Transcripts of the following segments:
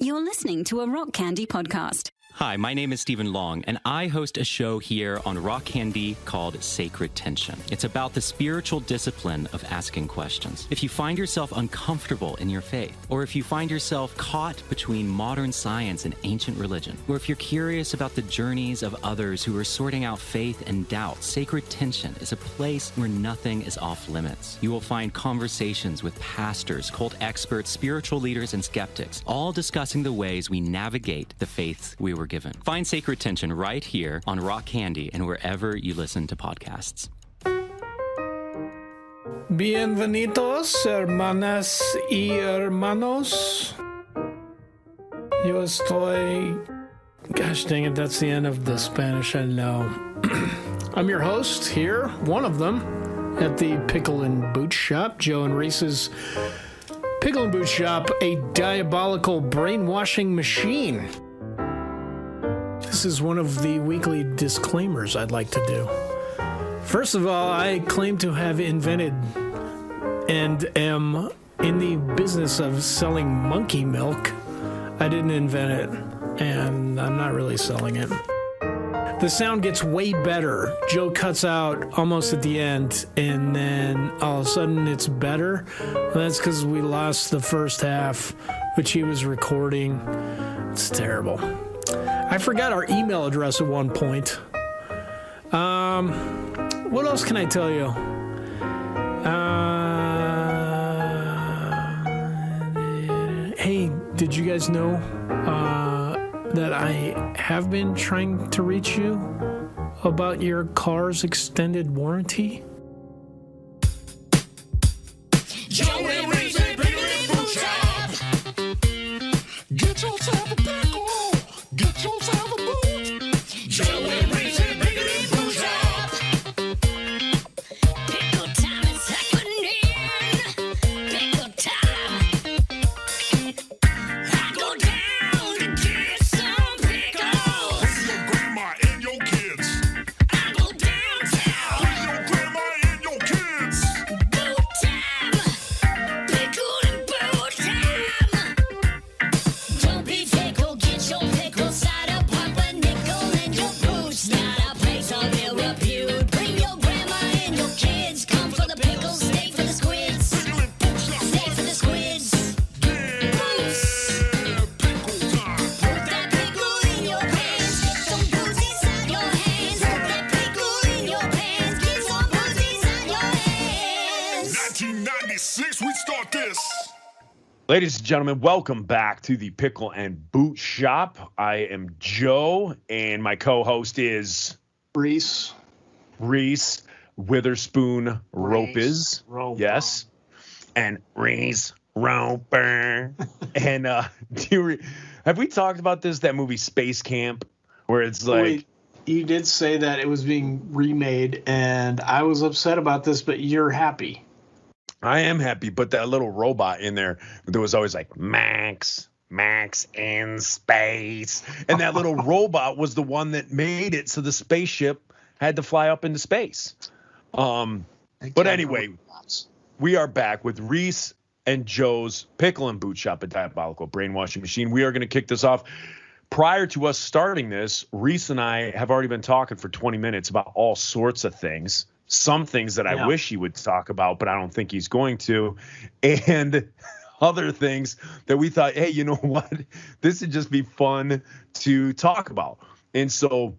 You're listening to a Rock Candy podcast. Hi, my name is Stephen Long, and I host a show here on Rock Candy called Sacred Tension. It's about the spiritual discipline of asking questions. If you find yourself uncomfortable in your faith, or if you find yourself caught between modern science and ancient religion, or if you're curious about the journeys of others who are sorting out faith and doubt, Sacred Tension is a place where nothing is off limits. You will find conversations with pastors, cult experts, spiritual leaders, and skeptics, all discussing the ways we navigate the faiths we were given. Find Sacred Tension right here on Rock Candy and wherever you listen to podcasts. Bienvenidos, hermanas y hermanos. Yo estoy... Gosh dang it, that's the end of the Spanish, I know. I'm your host here, one of them, at the Pickle and Boot Shop, Joe and Reese's Pickle and Boot Shop, a diabolical brainwashing machine. This is one of the weekly disclaimers I'd like to do. First of all, I claim to have invented and am in the business of selling monkey milk. I didn't invent it, and I'm not really selling it. The sound gets way better. Joe cuts out almost at the end, and then all of a sudden it's better. Well, that's because we lost the first half, which he was recording. It's terrible. I forgot our email address at one point. What else can I tell you? Hey, did you guys know that I have been trying to reach you about your car's extended warranty? Get yourself a pickle. Get yourself a boot. Joe and Reese and Pickle and Boot Shop. Pickle time is happening. Pickle time. I go down to get some pickles. With your grandma and your kids. I go downtown. With your grandma and your kids. Boot time. Pickle and boot time. Don't be fickle, get your pickle cider, pop a nickel in your boots. Not a place of ill repute. Bring your grandma and your kids. Come for the pickles, stay for the squids. Stay for the squids. Boots. Put that pickle in your pants. Get some boots inside your hands. Put that pickle in your pants. Get some boots inside your hands. 1996, we start this. Ladies and gentlemen, welcome back to the Pickle and Boot Shop. I am Joe, and my co-host is Reese. Reese Witherspoon Ropes. Roper. Yes. And Reese Roper. And have we talked about this, that movie Space Camp, where it's like... Wait, you did say that it was being remade, and I was upset about this, but you're happy. I am happy, but that little robot in there was always like, Max in space. And that little robot was the one that made it so the spaceship had to fly up into space. But anyway, we are back with Reese and Joe's Pickle and Boot Shop, a diabolical brainwashing machine. We are going to kick this off. Prior to us starting this, Reese and I have already been talking for 20 minutes about all sorts of things. Some things that I wish he would talk about, but I don't think he's going to. And other things that we thought, hey, you know what? This would just be fun to talk about. And so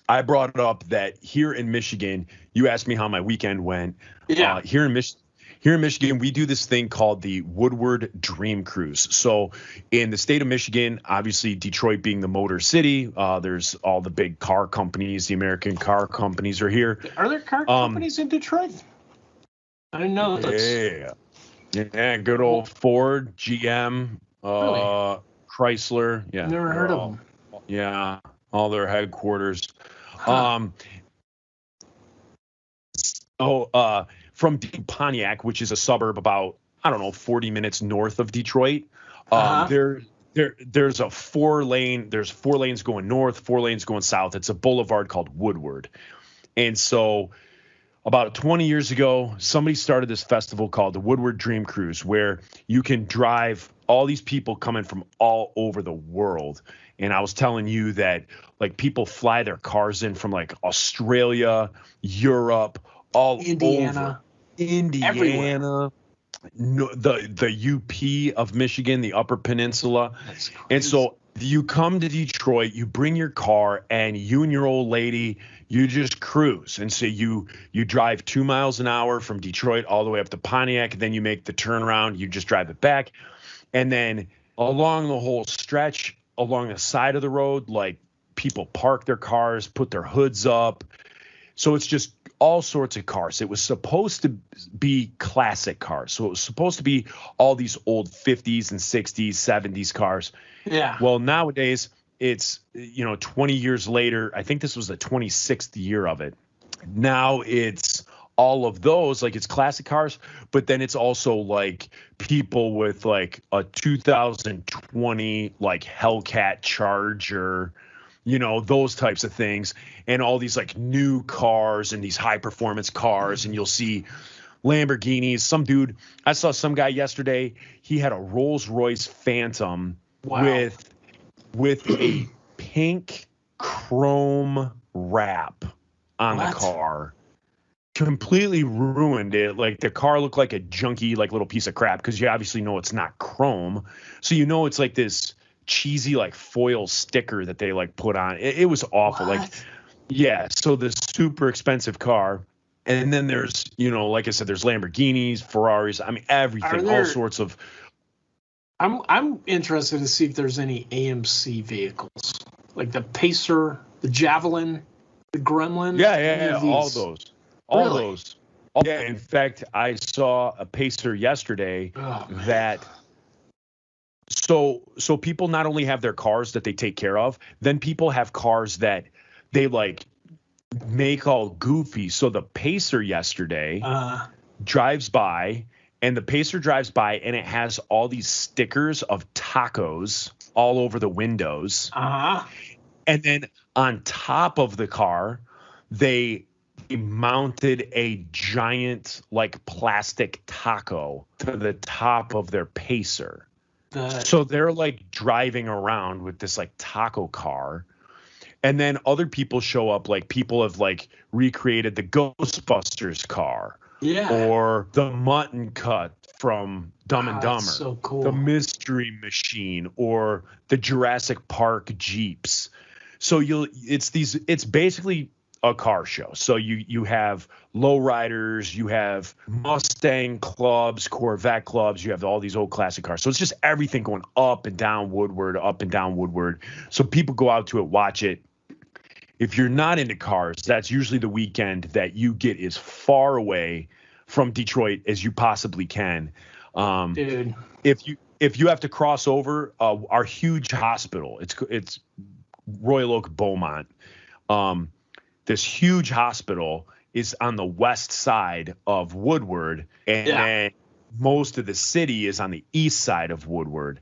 I brought it up that here in Michigan, you asked me how my weekend went. Yeah. Here in Michigan, we do this thing called the Woodward Dream Cruise. So in the state of Michigan, obviously Detroit being the motor city, there's all the big car companies, the American car companies are here. Are there car companies in Detroit? I didn't know that. Yeah, good old Ford, GM, Really? Chrysler. Yeah. Never heard of them. Yeah, all their headquarters. Huh. From Pontiac, which is a suburb about, 40 minutes north of Detroit. There's a four lanes going north, 4 lanes going south. It's a boulevard called Woodward. And so about 20 years ago, somebody started this festival called the Woodward Dream Cruise, where you can drive all these people coming from all over the world. And I was telling you that like people fly their cars in from like Australia, Europe, all Indiana. over. Indiana, Everywhere. no, the UP of Michigan, the Upper Peninsula. That's crazy. And so you come to Detroit, you bring your car, and you and your old lady, you just cruise. And so you drive 2 miles an hour from Detroit all the way up to Pontiac, and then you make the turnaround, you just drive it back. And then along the whole stretch, along the side of the road, like people park their cars, put their hoods up. So it's just all sorts of cars. It was supposed to be classic cars. So it was supposed to be all these old 50s and 60s, 70s cars. Yeah. Well, nowadays it's, 20 years later, I think this was the 26th year of it. Now it's all of those, like it's classic cars, but then it's also like people with like a 2020 like Hellcat Charger, those types of things, and all these like new cars and these high performance cars. And you'll see Lamborghinis. I saw some guy yesterday, he had a Rolls Royce Phantom with a pink chrome wrap on the car. Completely ruined it. Like the car looked like a junky, like little piece of crap, because you obviously know it's not chrome. So it's like this cheesy like foil sticker that they like put on. It was awful. What? Like, yeah. So this super expensive car. And then there's, like I said, there's Lamborghinis, Ferraris. I mean, everything, all sorts of. I'm interested to see if there's any AMC vehicles like the Pacer, the Javelin, the Gremlin. Yeah. All those. All Really? those. Yeah. In fact, I saw a Pacer yesterday that. So people not only have their cars that they take care of, then people have cars that they like make all goofy. So the Pacer yesterday drives by, and it has all these stickers of tacos all over the windows. And then on top of the car, they mounted a giant like plastic taco to the top of their Pacer. So they're like driving around with this like taco car, and then other people show up. Like people have like recreated the Ghostbusters car, or the mutton cut from Dumb and Dumber, so cool. The Mystery Machine, or the Jurassic Park Jeeps. So it's basically a car show. So you have lowriders, you have Mustang clubs, Corvette clubs, you have all these old classic cars. So it's just everything going up and down Woodward. So people go out to it, watch it. If you're not into cars, that's usually the weekend that you get as far away from Detroit as you possibly can. Dude, if you have to cross over, our huge hospital, it's Royal Oak Beaumont. This huge hospital is on the west side of Woodward, and then most of the city is on the east side of Woodward.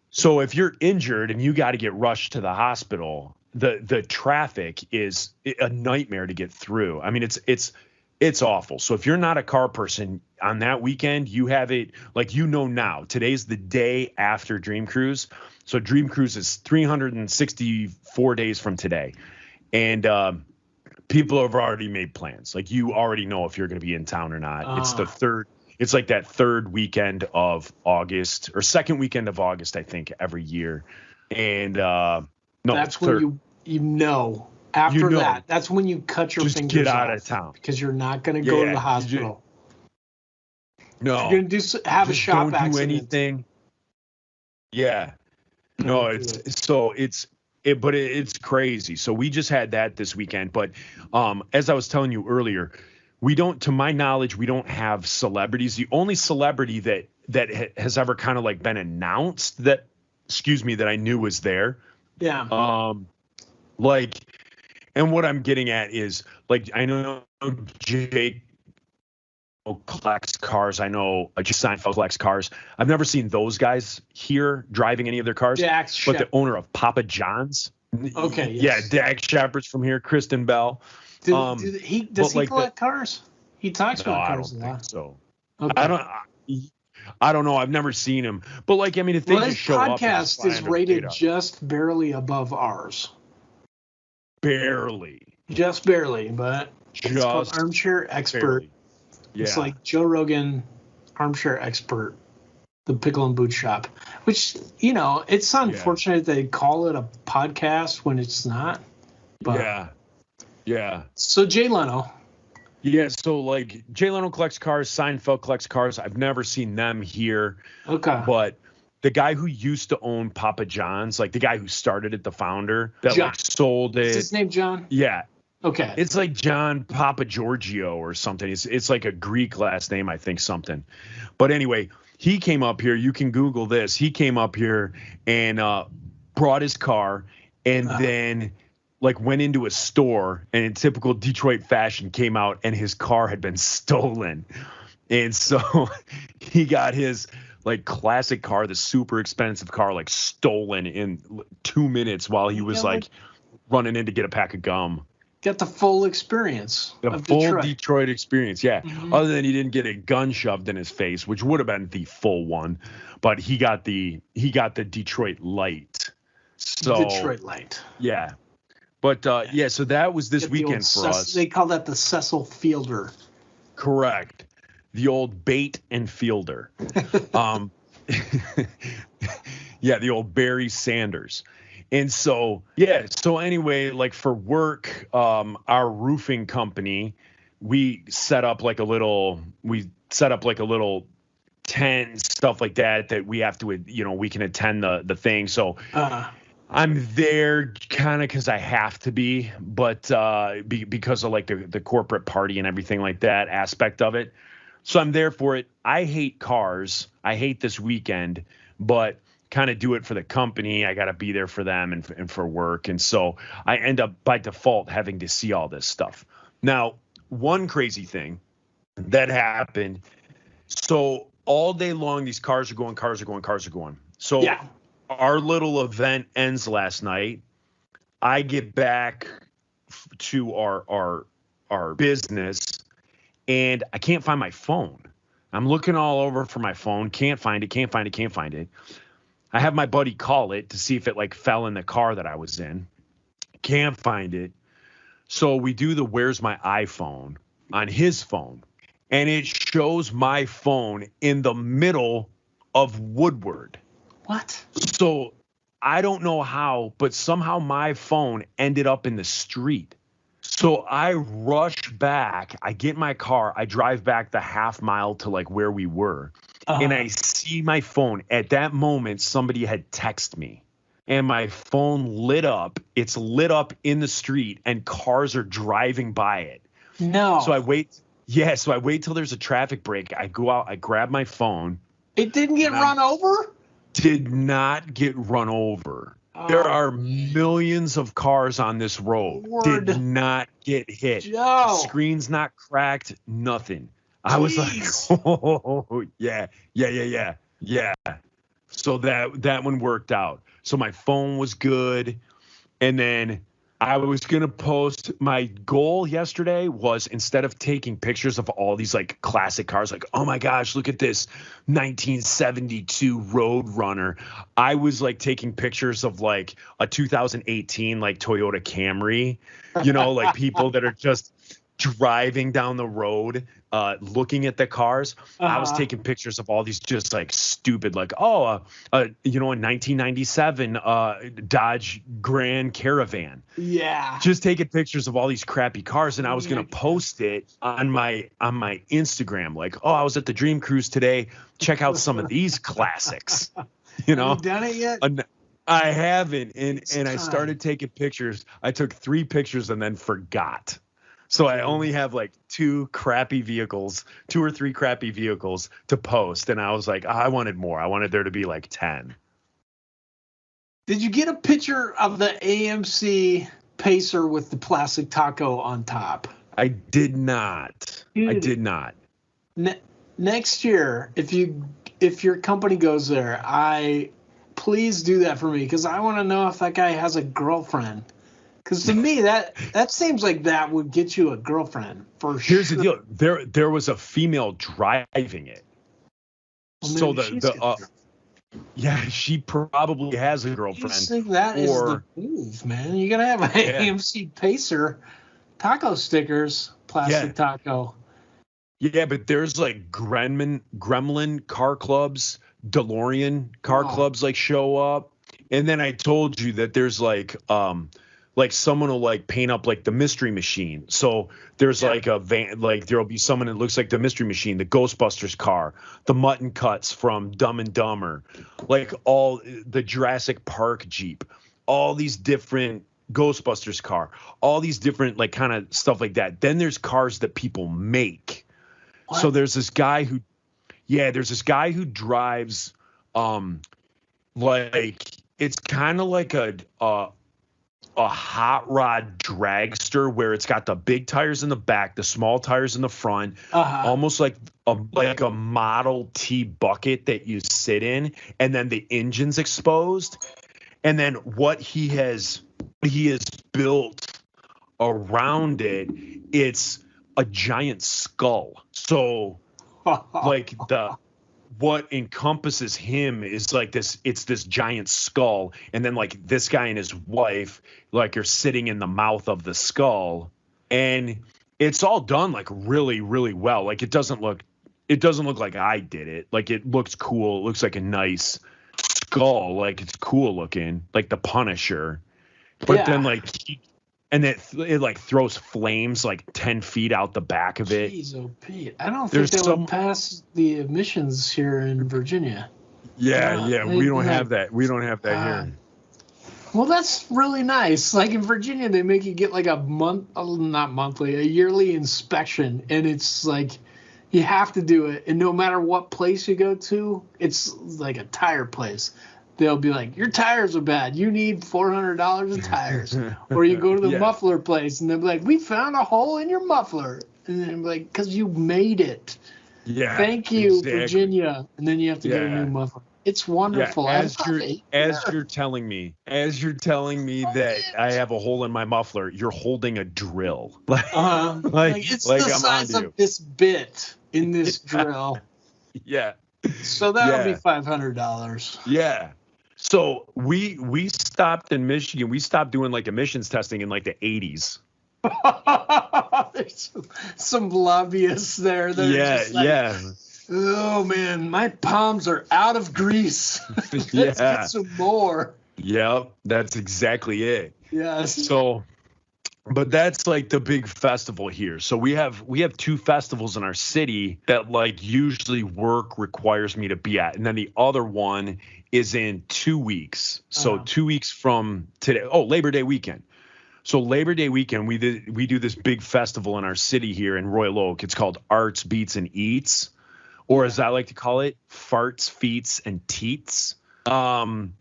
So if you're injured and you got to get rushed to the hospital, the traffic is a nightmare to get through. I mean, it's awful. So if you're not a car person on that weekend, you have it like now. Today's the day after Dream Cruise. So Dream Cruise is 364 days from today. And people have already made plans. Like you already know if you're going to be in town or not. It's like that third weekend of August or second weekend of August, I think, every year. And that's when after that, that's when you cut your just fingers get out off of town, because you're not going to go to the hospital. No, you're going to have a shop don't do accident. anything. Yeah. No, it's crazy. So we just had that this weekend. But as I was telling you earlier, to my knowledge, we don't have celebrities. The only celebrity that has ever kind of like been announced that I knew was there. Yeah. And what I'm getting at is like, I know Jake collects cars. I know just Seinfeld collects cars. I've never seen those guys here driving any of their cars. But the owner of Papa John's. Okay. Yes. Yes. Yeah, Dax Shepard's from here. Kristen Bell. Does he collect cars? He talks about cars a lot. I don't think so. Okay. I don't. I don't know. I've never seen him. But like, I mean, if they Well, just this show up, and podcast fly is under rated radar. just barely above ours. Barely. Just barely, but it's called Just Armchair Expert. barely. Yeah. It's like Joe Rogan, Armchair Expert, the Pickle and Boot Shop, which, you know, it's unfortunate they call it a podcast when it's not. But, yeah. Yeah. So Jay Leno. Yeah. So like Jay Leno collects cars, Seinfeld collects cars. I've never seen them here. Okay. But the guy who used to own Papa John's, like the guy who started it, the founder that John. like sold it. Is his name John? Yeah. Okay. It's like John Papa Giorgio or something. It's like a Greek last name, I think, something. But anyway, he came up here. You can Google this. He came up here and brought his car and then like went into a store and in typical Detroit fashion came out and his car had been stolen. And so he got his like classic car, the super expensive car, like stolen in 2 minutes while he was like running in to get a pack of gum. Got the full experience. The of full Detroit experience, yeah. Mm-hmm. Other than he didn't get a gun shoved in his face, which would have been the full one, but he got the Detroit light. So Detroit Light. yeah. But yeah, so that was this Get the old weekend for us. They call that the Cecil Fielder. Correct. The old bait and fielder. Yeah, the old Barry Sanders. And so, yeah, so anyway, like for work, our roofing company, we set up like a little tent, stuff like that we have to, you know, we can attend the thing. So I'm there kind of because I have to be, but because of like the corporate party and everything like that aspect of it. So I'm there for it. I hate cars. I hate this weekend, but kind of do it for the company. I got to be there for them and for work. And so I end up by default having to see all this stuff. Now, one crazy thing that happened. So all day long, these cars are going. So Yeah. our little event ends last night. I get back to our business and I can't find my phone. I'm looking all over for my phone. Can't find it. I have my buddy call it to see if it like fell in the car that I was in. Can't find it. So we do the where's my iPhone on his phone. And it shows my phone in the middle of Woodward. What? So I don't know how, but somehow my phone ended up in the street. So I rush back. I get in my car. I drive back the half mile to like where we were. And I see my phone. At that moment, somebody had texted me. And my phone lit up. It's lit up in the street and cars are driving by it. No. So I wait. Yeah, so I wait till there's a traffic break. I go out. I grab my phone. It didn't get run over? Did not get run over. There are millions of cars on this road. Lord. Did not get hit. Joe. Screen's not cracked. Nothing. I was like, oh, yeah. So that one worked out. So my phone was good. And then I was going to post, my goal yesterday was instead of taking pictures of all these like classic cars, like, oh my gosh, look at this 1972 Roadrunner. I was like taking pictures of like a 2018 like Toyota Camry, you know, like people that are just driving down the road, looking at the cars. I was taking pictures of all these just like stupid, like, you know, a 1997 Dodge Grand Caravan. Yeah. Just taking pictures of all these crappy cars, and I was gonna post it on my Instagram, like, oh, I was at the Dream Cruise today. Check out some of these classics. You know, Have you done it yet? I haven't, and I time. started taking pictures. I took 3 pictures and then forgot. So I only have like 2 or 3 crappy vehicles to post. And I was like, I wanted more. I wanted there to be like 10. Did you get a picture of the AMC Pacer with the plastic taco on top? I did not. Dude. I did not. Next year, if your company goes there, please do that for me because I want to know if that guy has a girlfriend. Because to me, that seems like that would get you a girlfriend for sure. Here's the deal. There was a female driving it. Well, So maybe she's got yeah, she probably has a I girlfriend. just think that is the move, man. You gotta have an AMC Pacer taco stickers, plastic taco. Yeah, but there's like Gremlin car clubs, DeLorean car clubs like show up. And then I told you that there's like someone will like paint up like the Mystery Machine. So there's like a van, like there'll be someone that looks like the Mystery Machine, the Ghostbusters car, the Mutton Cuts from Dumb and Dumber, like all the Jurassic Park Jeep, all these different Ghostbusters car, all these different like kind of stuff like that. Then there's cars that people make. What? So there's this guy who drives like it's kind of like a hot rod dragster where it's got the big tires in the back, the small tires in the front, almost like a Model T bucket that you sit in, and then the engine's exposed. And then what he has built around it, it's a giant skull. So like what encompasses him is like this giant skull, and then like this guy and his wife like are sitting in the mouth of the skull, and it's all done like really, really well. Like it doesn't look like I did it. Like it looks cool. It looks like a nice skull. Like it's cool looking, like the Punisher. But then like it like throws flames like 10 feet out the back of it. Jeez, oh Pete. I don't think they would pass the emissions here in Virginia. Yeah, we don't have that. We don't have that here. Well, that's really nice. Like in Virginia, they make you get like a yearly inspection, and it's like you have to do it. And no matter what place you go to, it's like a tire place. They'll be like, your tires are bad. You need $400 of tires. Or you go to the muffler place, and they'll be like, we found a hole in your muffler. And then I'm like, because you made it. Yeah. Thank you, Virginia. And then you have to get a new muffler. It's wonderful. Yeah. As you're telling me that I have a hole in my muffler, you're holding a drill. Like it's the size of this bit in this drill. Yeah. So that would be $500. Yeah. So we stopped in Michigan. We stopped doing like emissions testing in like the 80s. There's some lobbyists there. Just like, oh man, my palms are out of grease. Let's get some more. Yep, that's exactly it. Yes. So, but that's like the big festival here. So we have 2 festivals in our city that like usually work requires me to be at, and then the other one is in 2 weeks. So 2 weeks from today. Oh, Labor Day weekend. So Labor Day weekend, we do this big festival in our city here in Royal Oak. It's called Arts, Beats, and Eats, or as I like to call it, Farts, Feets, and Teats. And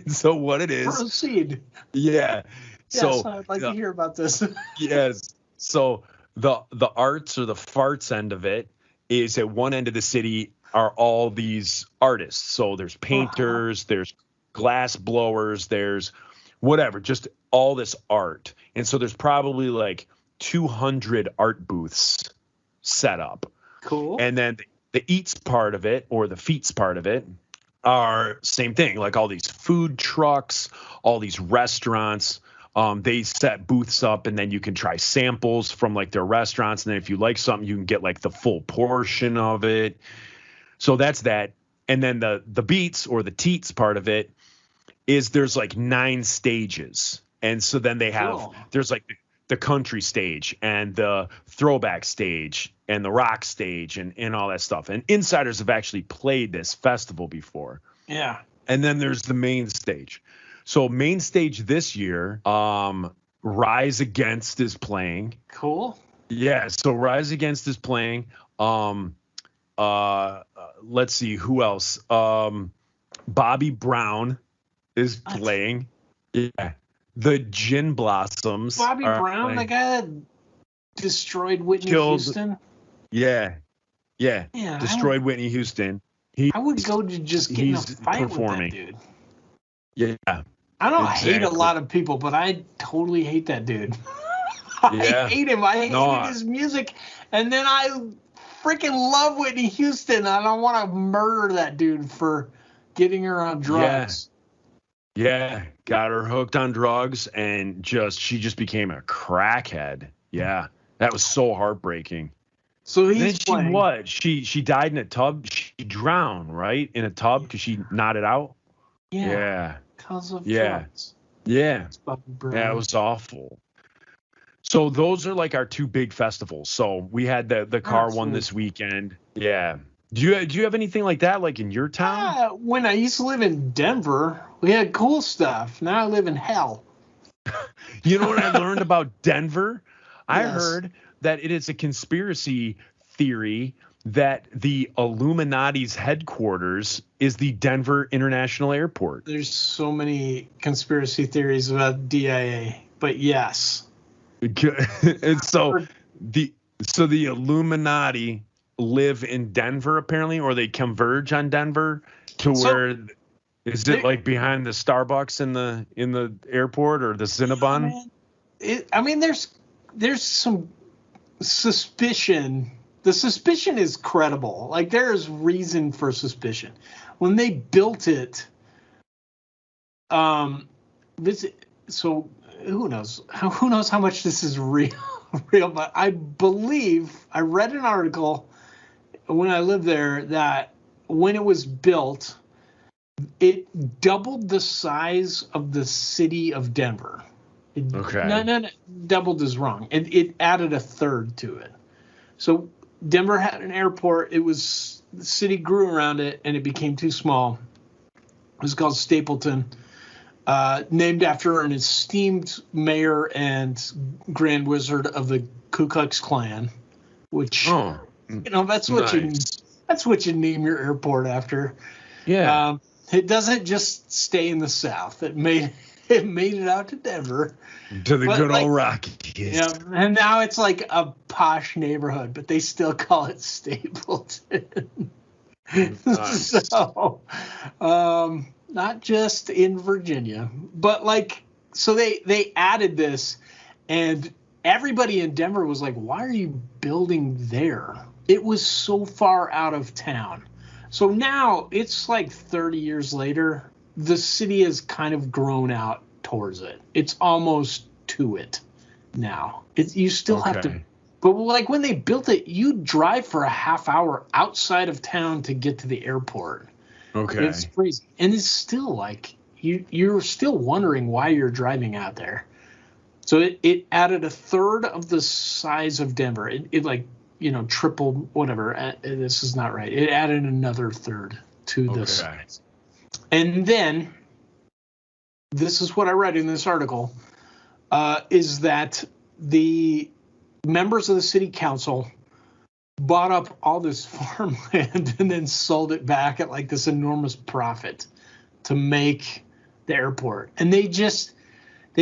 so what it is. Proceed. Yeah. Yes, so I'd like to hear about this. Yes. So the arts or the farts end of it is at one end of the city are all these artists. So there's painters, there's glass blowers, there's whatever, just all this art. And so there's probably like 200 art booths set up. Cool. And then the eats part of it, or the feats part of it, are same thing, like all these food trucks, all these restaurants. They set booths up, and then you can try samples from like their restaurants. And then if you like something, you can get like the full portion of it. So that's that. And then the beats or the teats part of it is there's like 9 stages. And so then they have, there's like the country stage and the throwback stage and the rock stage and all that stuff. And insiders have actually played this festival before. Yeah. And then there's the main stage. So main stage this year, Rise Against is playing. Cool. Yeah. So Rise Against is playing. Let's see who else. Bobby Brown is playing. Yeah. The Gin Blossoms. Bobby Brown, the guy that destroyed Whitney Houston. Yeah. Destroyed Whitney Houston. I would go to just get in a fight with that dude. Yeah. I don't hate a lot of people, but I totally hate that dude. I hate him. I hated his music. And then I freaking love Whitney Houston. I don't want to murder that dude for getting her on drugs. Yeah, got her hooked on drugs, and she just became a crackhead. Yeah, that was so heartbreaking. So Then he's playing. she died in a tub. She drowned, right, in a tub because she nodded out. Yeah. Because of Yeah. drugs. Yeah. It's fucking Yeah, brilliant. it was awful. So those are like our two big festivals. So we had the car one this weekend. Yeah. Do you have anything like that, like in your town? When I used to live in Denver, we had cool stuff. Now I live in hell. You know what I learned about Denver? I Yes. heard that it is a conspiracy theory that the Illuminati's headquarters is the Denver International Airport. There's so many conspiracy theories about DIA, but yes. And so the Illuminati live in Denver apparently, or they converge on Denver to where is it like behind the Starbucks in the airport or the Cinnabon? There's some suspicion. The suspicion is credible. Like there is reason for suspicion. When they built it, so who knows how much this is real, but I believe I read an article when I lived there that when it was built, it doubled the size of the city of Denver. Okay. No, doubled is wrong. It added a third to it. So Denver had an airport. The city grew around it, and it became too small. It was called Stapleton, named after an esteemed mayor and Grand Wizard of the Ku Klux Klan, which that's what you name your airport after. Yeah. It doesn't just stay in the South. It made it out to Denver. To the good old Rockies. Yeah, and now it's like a posh neighborhood, but they still call it Stapleton. Nice. So, not just in Virginia, but so they added this, and everybody in Denver was like, "Why are you building there?" It was so far out of town. So now it's like 30 years later, the city has kind of grown out towards it. It's almost to it now. You still have to, but like when they built it, you drive for a half hour outside of town to get to the airport. Okay. It's crazy. And it's still like, you're still wondering why you're driving out there. So it added a third of the size of Denver. It tripled whatever. This is not right. It added another third to the size. And then, this is what I read in this article, is that the members of the city council bought up all this farmland and then sold it back at like this enormous profit to make the airport. And they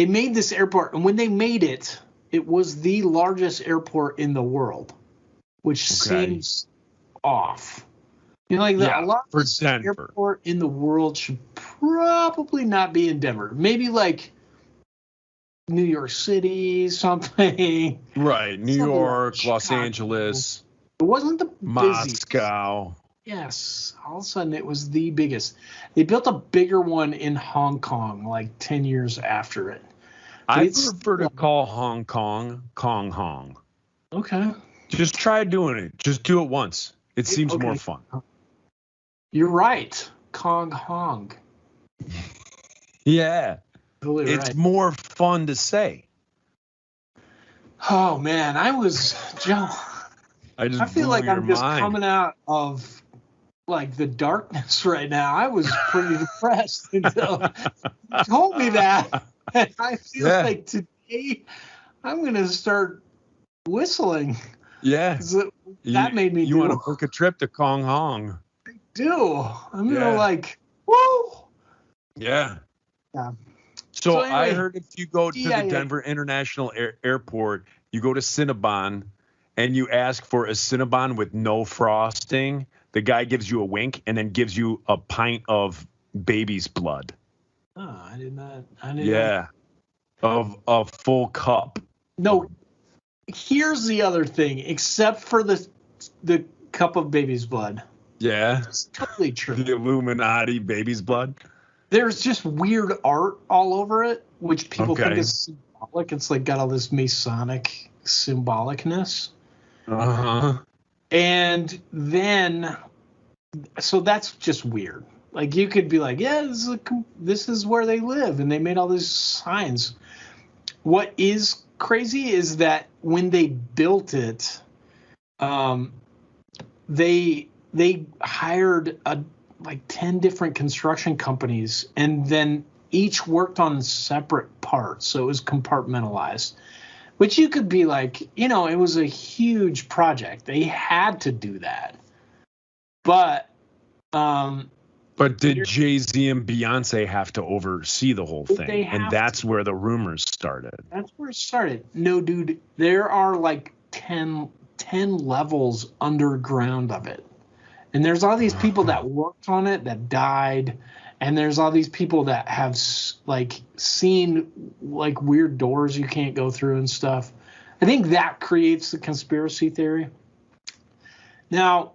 made this airport. And when they made it, it was the largest airport in the world, which seems off. A largest airport in the world should probably not be in Denver. Maybe like New York City, something. Right. New York, Los Angeles. It wasn't the Moscow. busiest. Yes. All of a sudden, it was the biggest. They built a bigger one in Hong Kong like 10 years after it. But I prefer to call Hong Kong Kong Hong. Okay. Just try doing it. Just do it once. It seems more fun. You're right. Kong Hong. Yeah. Totally it's right. more fun to say. Oh, man. I feel like I'm just coming out of like the darkness right now. I was pretty depressed until you told me that. And I feel like today I'm going to start whistling. Yeah. That made me You want to book a trip to Kong Hong. I do. I'm going to woo. Yeah. Yeah. So anyway, I heard if you go to the Denver International Airport, you go to Cinnabon and you ask for a Cinnabon with no frosting. The guy gives you a wink and then gives you a pint of baby's blood. Oh, I did not. Of a full cup. No. Here's the other thing. Except for the the cup of baby's blood. Yeah. It's totally true. The Illuminati baby's blood. There's just weird art all over it, which people think Okay. is symbolic. It's like got all this Masonic symbolicness. Uh-huh. And then, so that's just weird. Like you could be like, yeah, this is where they live, and they made all these signs. What is crazy is that when they built it, they hired like 10 different construction companies, and then each worked on separate parts, so it was compartmentalized. Which you could be like, it was a huge project. They had to do that. But did Jay-Z and Beyonce have to oversee the whole thing? And that's where the rumors started. That's where it started. No, dude, there are like 10 levels underground of it. And there's all these people that worked on it that died. And there's all these people that have like seen like weird doors you can't go through and stuff. I think that creates the conspiracy theory. Now,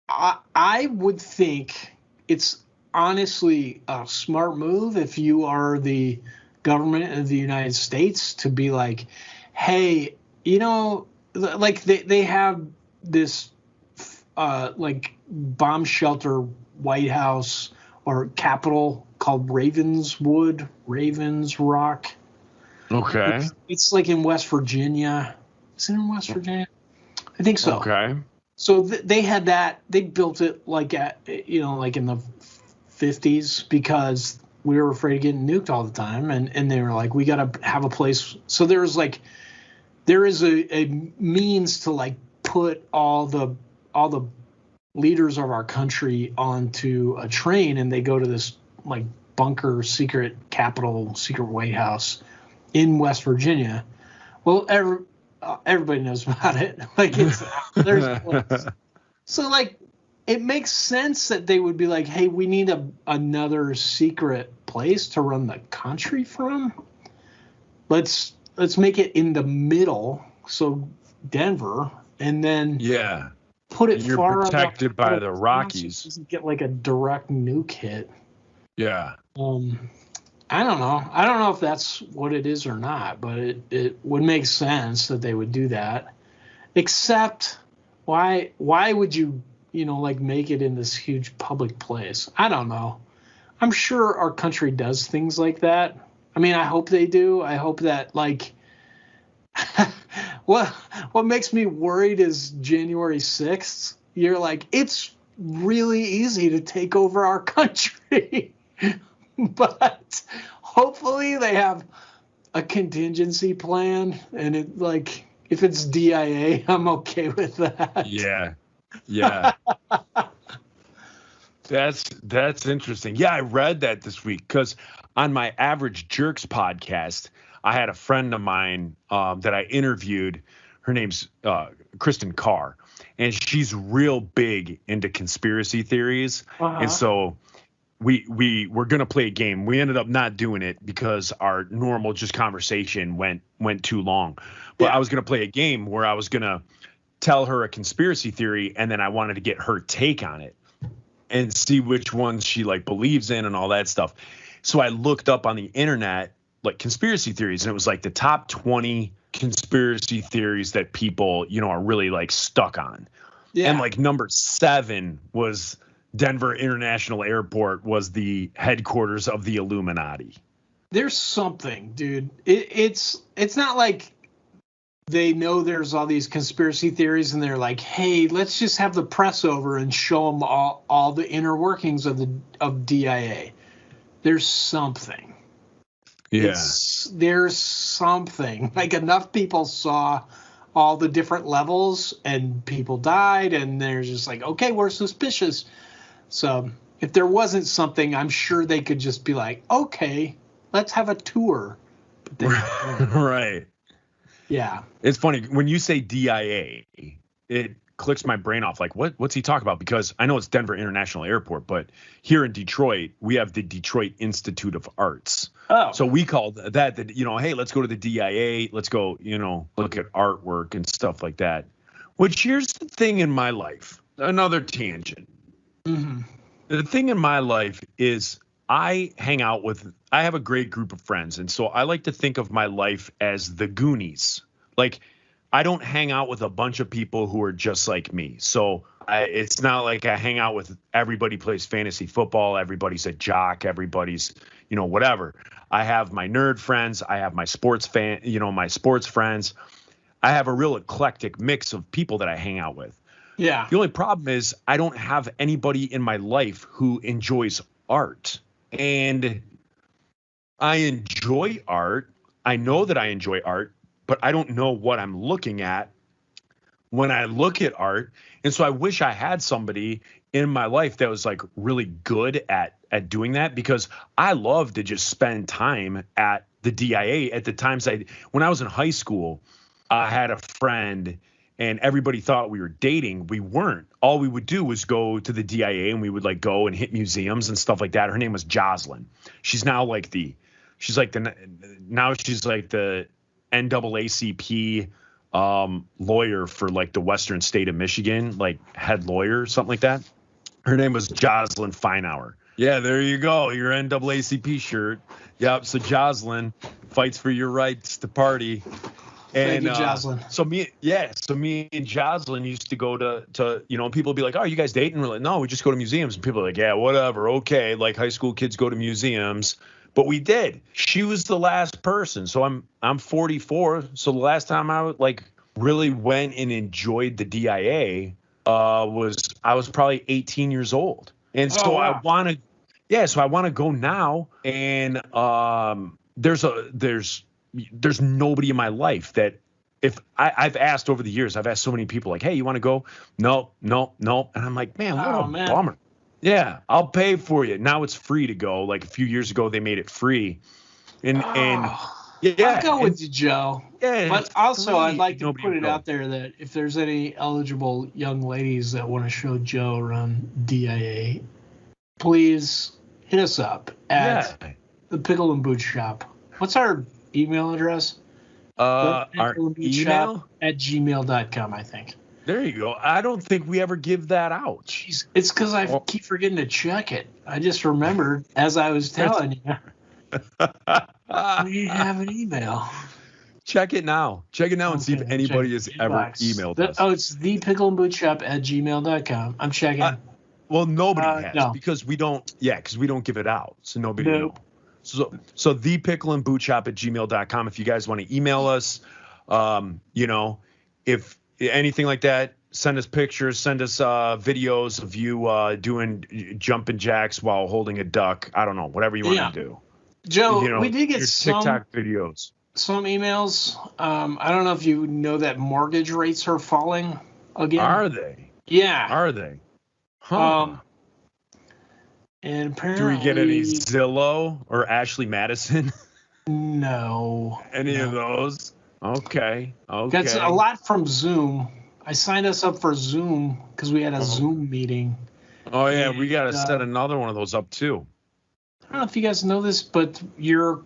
I would think it's honestly a smart move if you are the government of the United States to be like, hey, like they have this like bomb shelter White House or Capitol called Ravens Rock. Okay. It's like in West Virginia. Is it in West Virginia? I think so. Okay. So they had that. They built it like like in the 50s because we were afraid of getting nuked all the time, and they were like, we got to have a place. So there is a means to like put all the leaders of our country onto a train, and they go to this like bunker, secret Capitol, secret White House in West Virginia. Well, everybody knows about it. Like there's so like it makes sense that they would be like, hey, we need another secret place to run the country from. Let's make it in the middle, so Denver, and then put it You're far protected by the Rockies. Doesn't get like a direct nuke hit. Yeah. I don't know. I don't know if that's what it is or not, but it would make sense that they would do that. Except why would you, like make it in this huge public place? I don't know. I'm sure our country does things like that. I mean, I hope they do. I hope that like what makes me worried is January 6th. You're like, it's really easy to take over our country. But hopefully they have a contingency plan, and it like if it's DIA, I'm okay with that. Yeah. That's interesting. Yeah, I read that this week because on my Average Jerks podcast, I had a friend of mine that I interviewed. Her name's Kristen Carr, and she's real big into conspiracy theories. And so we were going to play a game. We ended up not doing it because our normal just conversation went too long. But I was going to play a game where I was going to tell her a conspiracy theory, and then I wanted to get her take on it and see which ones she like believes in and all that stuff. So I looked up on the internet like conspiracy theories, and it was like the top 20 conspiracy theories that people, are really like stuck on. Yeah. And like number 7 was Denver International Airport was the headquarters of the Illuminati. There's something, dude. It's not like they know there's all these conspiracy theories and they're like, hey, let's just have the press over and show them all the inner workings of DIA. There's something. Yeah. There's something. Like enough people saw all the different levels and people died, and they're just like, okay, we're suspicious. So if there wasn't something, I'm sure they could just be like, okay, let's have a tour. Right. Yeah. It's funny when you say DIA, it clicks my brain off. Like, what's he talking about? Because I know it's Denver International Airport, but here in Detroit, we have the Detroit Institute of Arts. Oh. So we called that, hey, let's go to the DIA. Let's go, look at artwork and stuff like that. Which here's the thing in my life. Another tangent. Mm-hmm. The thing in my life is I have a great group of friends. And so I like to think of my life as the Goonies. Like, I don't hang out with a bunch of people who are just like me. So it's not like I hang out with everybody plays fantasy football. Everybody's a jock. Everybody's, whatever. I have my nerd friends. I have my sports friends. I have a real eclectic mix of people that I hang out with. Yeah. The only problem is I don't have anybody in my life who enjoys art. And I enjoy art. I know that I enjoy art, but I don't know what I'm looking at when I look at art. And so I wish I had somebody in my life that was like really good at doing that, because I love to just spend time at the DIA. At the times when I was in high school, I had a friend and everybody thought we were dating. We weren't. All we would do was go to the DIA and we would like go and hit museums and stuff like that. Her name was Jocelyn. She's now like the NAACP lawyer for like the Western state of Michigan, like head lawyer, something like that. Her name was Jocelyn Feinauer. Yeah, there you go. Your NAACP shirt. Yep. So Jocelyn fights for your rights to party. And Thank you, Jocelyn. So me and Jocelyn used to go to people would be like, "Oh, you guys dating?" We're like, "No, we just go to museums." And people are like, "Yeah, whatever, okay." Like high school kids go to museums, but we did. She was the last person. So I'm 44. So the last time I like really went and enjoyed the DIA was I was probably 18 years old, and so wow. I want to go now. And there's nobody in my life that I've asked over the years, I've asked so many people like, "Hey, you want to go?" No. And I'm like, man, what a bummer. Yeah, I'll pay for you. Now it's free to go. Like a few years ago, they made it free. And yeah. I'll go with you, Joe. Yeah. But also, I'd like to Nobody put would it go. out there that if there's any eligible young ladies that want to show Joe around DIA, please hit us up at the Pickle and Boot Shop. What's our email address? Our email at gmail.com, I think. There you go. I don't think we ever give that out. Jeez, it's because I keep forgetting to check it. I just remembered as I was telling you. We have an email. Check it now. And see if anybody has ever emailed us. Oh, it's thepickleandbootshop at gmail.com. I'm checking. Well, nobody has, no. because we don't give it out. So nobody knows. So thepickleandbootshop at gmail.com. If you guys want to email us, if anything like that, send us pictures, send us videos of you doing jumping jacks while holding a duck. I don't know, whatever you want to do. Joe, we did get your some TikTok videos. Some emails. I don't know if you know that mortgage rates are falling again. Are they? Yeah. Are they? Huh. And apparently, do we get any Zillow or Ashley Madison? No. Any of those? Okay. That's a lot from Zoom. I signed us up for Zoom because we had a Zoom meeting. Oh, yeah. We got to set another one of those up, too. I don't know if you guys know this, but your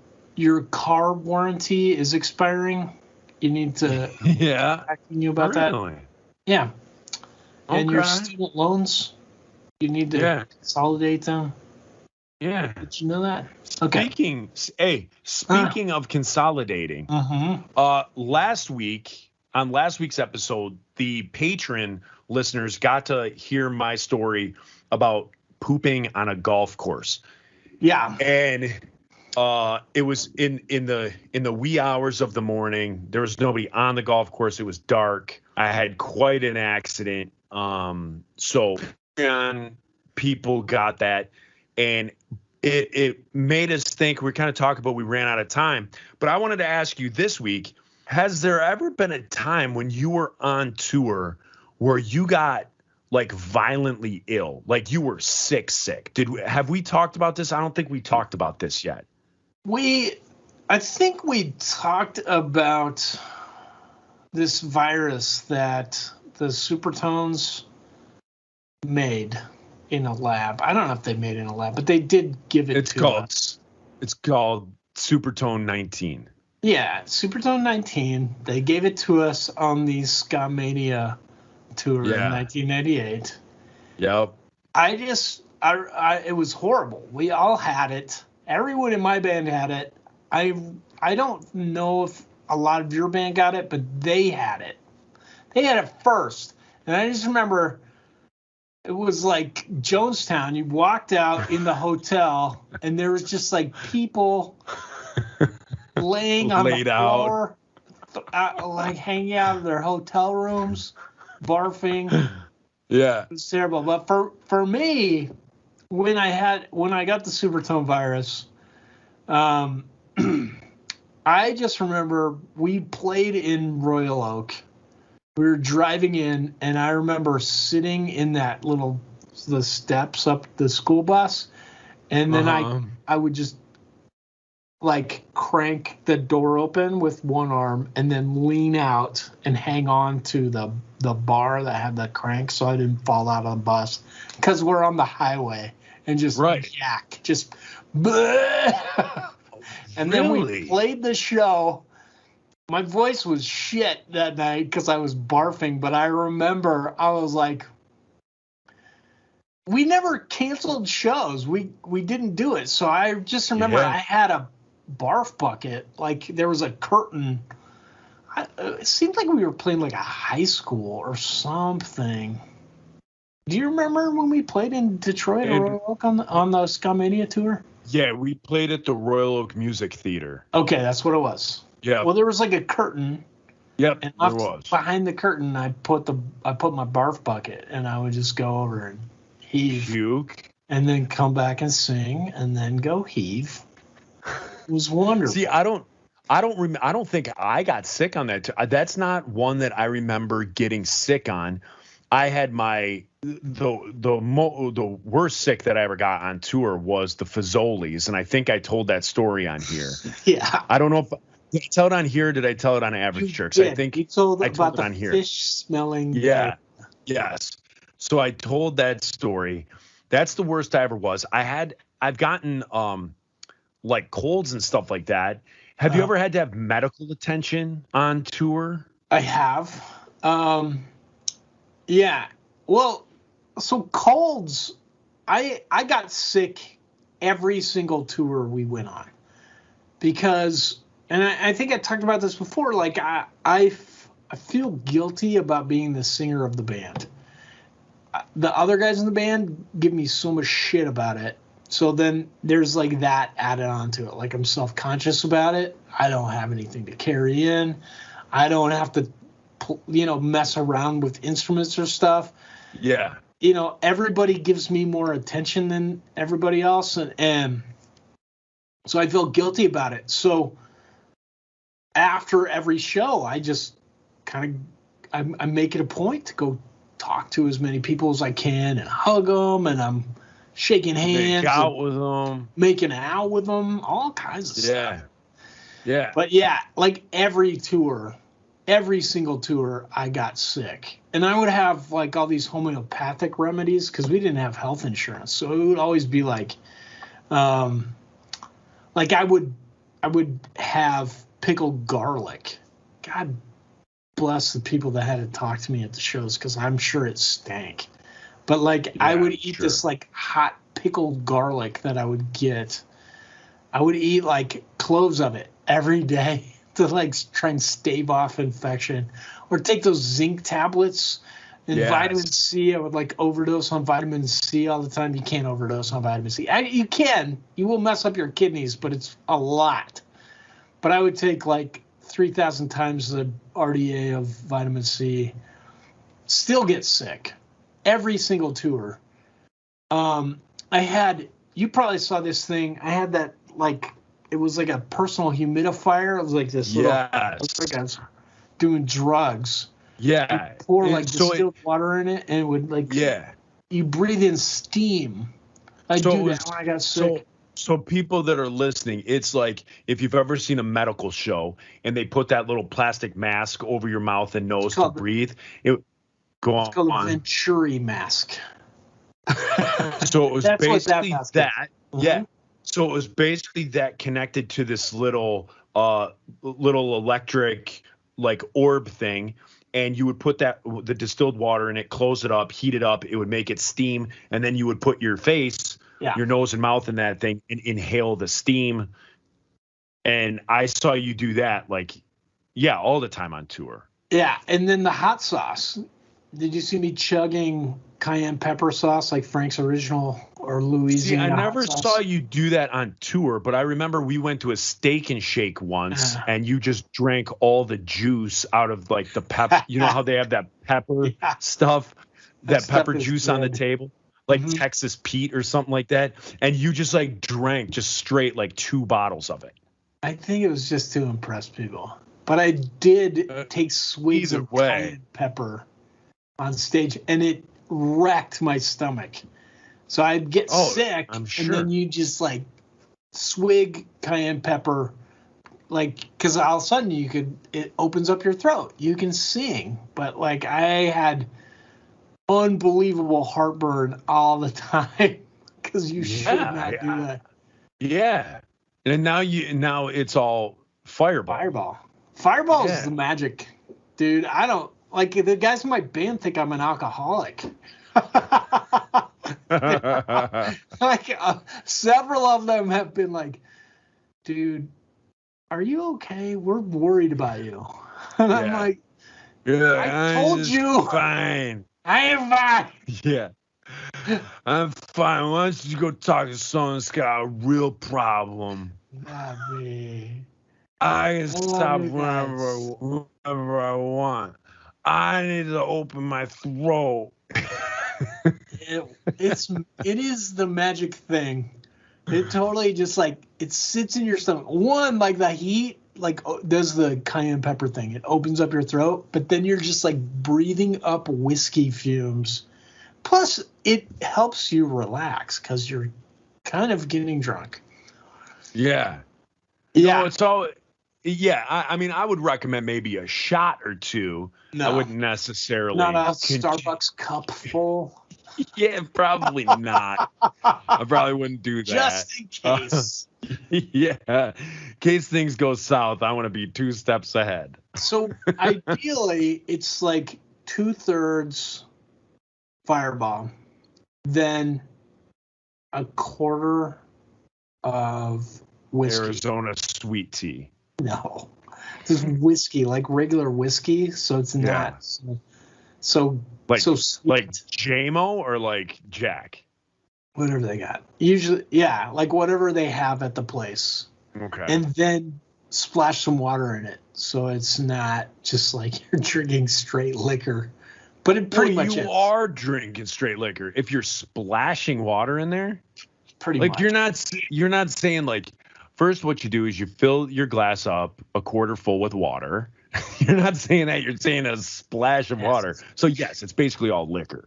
car warranty is expiring. You need to asking you about that. Yeah. And your student loans, you need to consolidate them. Yeah. Did you know that? Okay. Speaking of consolidating, last week, on last week's episode, the patron listeners got to hear my story about pooping on a golf course. Yeah. And it was in the wee hours of the morning. There was nobody on the golf course. It was dark. I had quite an accident. So people got that, and it made us think. We're kind of talking about we ran out of time, but I wanted to ask you this week: has there ever been a time when you were on tour where you got like violently ill, like you were sick? Have we talked about this? I don't think we talked about this yet. I think we talked about this virus that the Supertones made in a lab. I don't know if they made it in a lab, but they did give it to us. It's called Supertone 19. Yeah, Supertone 19. They gave it to us on the Scamania tour in Yeah. 1998. Yep. It was horrible. We all had it. Everyone in my band had it. I don't know if a lot of your band got it, but they had it. They had it first. And I just remember it was like Jonestown. You walked out in the hotel and there was just like people laying on Laid the out. floor, like hanging out of their hotel rooms, barfing. Yeah. It was terrible. But for me, when I got the Supertone virus, I just remember we played in Royal Oak. We were driving in, and I remember sitting in the steps up the school bus, and then I would just like crank the door open with one arm and then lean out and hang on to the bar that had the crank so I didn't fall out of the bus because we're on the highway and just yak, just bleh. And then we played the show. My voice was shit that night because I was barfing, but I remember I was like, we never canceled shows. We didn't do it. So I just remember I had a barf bucket. Like there was a curtain. It seemed like we were playing like a high school or something. Do you remember when we played in Detroit or Royal Oak on the Scumania tour? Yeah, we played at the Royal Oak Music Theater. Okay, that's what it was. Yeah. Well, there was like a curtain. Yep, And there was. behind the curtain, I put my barf bucket, and I would just go over and heave, Puke. and then come back and sing, and then go heave. It was wonderful. See, I don't think I got sick on that. That's not one that I remember getting sick on. I had the worst sick that I ever got on tour was the Fazoli's, and I think I told that story on here. Yeah. I don't know if did I tell it on here or did I tell it on Average Jerks? I think you told I about told it the on here. fish smelling. Yeah. Yes. So I told that story. That's the worst I ever was. I've gotten like colds and stuff like that. Have you ever had to have medical attention on tour? I have. Yeah. Well, so colds, I got sick every single tour we went on because, and I think I talked about this before, like I feel guilty about being the singer of the band. The other guys in the band give me so much shit about it. So then there's like that added onto it. Like I'm self-conscious about it. I don't have anything to carry in. I don't have to, mess around with instruments or stuff. Yeah. Everybody gives me more attention than everybody else. And so I feel guilty about it. So after every show, I just I make it a point to go talk to as many people as I can and hug them. And I'm shaking hands. Make out with them. Making out with them. All kinds of stuff. Yeah. But yeah, like every single tour, I got sick. And I would have like all these homeopathic remedies because we didn't have health insurance. So it would always be like I would have pickled garlic. God bless the people that had to talk to me at the shows because I'm sure it stank. But I would eat this like hot pickled garlic that I would get. I would eat like cloves of it every day to like try and stave off infection, or take those zinc tablets and vitamin C. I would like overdose on vitamin C all the time. You can't overdose on vitamin C. You will mess up your kidneys, but it's a lot. But I would take like 3,000 times the RDA of vitamin C. Still get sick every single tour. You probably saw this thing. I had that it was like a personal humidifier. It was like this little, it was like I was doing drugs. Yeah. You pour distilled water in it, and it would you breathe in steam. I do that when I got sick. So people that are listening, it's like if you've ever seen a medical show and they put that little plastic mask over your mouth and nose to breathe. It's called a Venturi mask. So it was basically that. Mm-hmm. Yeah. So it was basically that connected to this little electric orb thing. and you would put the distilled water in it, close it up, heat it up. It would make it steam, and then you would put your face, your nose and mouth in that thing, and inhale the steam. And I saw you do that, like, all the time on tour. Yeah, and then the hot sauce. Did you see me chugging cayenne pepper sauce like Frank's Original or Louisiana? See, I never saw you do that on tour, but I remember we went to a Steak and Shake once, and you just drank all the juice out of like the pepper. You know how they have that pepper stuff, that pepper juice on the table, like Texas Pete or something like that, and you just like drank just straight like 2 bottles of it. I think it was just to impress people. But I did take swigs of cayenne pepper on stage, and it wrecked my stomach. So I'd get sick, and then you just like swig cayenne pepper, like, because all of a sudden it opens up your throat. You can sing, but like I had unbelievable heartburn all the time because you should not do that. Yeah, and now it's all Fireball. Fireball is the magic, dude. I don't like the guys in my band think I'm an alcoholic. Like several of them have been like, dude, are you okay? We're worried about you. And I'm like, I told you. Fine. I am fine. Yeah. I'm fine. Why don't you go talk to someone that's got a real problem? Not me. I can stop whenever I want. I need to open my throat. It is the magic thing. It totally just like it sits in your stomach. One, like the heat, like does the cayenne pepper thing. It opens up your throat, but then you're just like breathing up whiskey fumes. Plus, it helps you relax because you're kind of getting drunk. Yeah. Yeah. No, it's all. Yeah, I mean, I would recommend maybe a shot or two. No. I wouldn't necessarily. Not a Starbucks cup full. Yeah, probably not. I probably wouldn't do that. Just in case. Yeah. In case things go south, I want to be 2 steps ahead. So ideally, it's like 2/3 Fireball, then a quarter of whiskey. Arizona sweet tea. No, this is whiskey, like regular whiskey, so it's not so sweet. Like JMO or like Jack? Whatever they got. Usually, like whatever they have at the place. Okay. And then splash some water in it, so it's not just like you're drinking straight liquor. But it pretty much you are drinking straight liquor if you're splashing water in there. Pretty like much. You're not saying like. First, what you do is you fill your glass up a quarter full with water. You're not saying that. You're saying a splash of water. So yes, it's basically all liquor.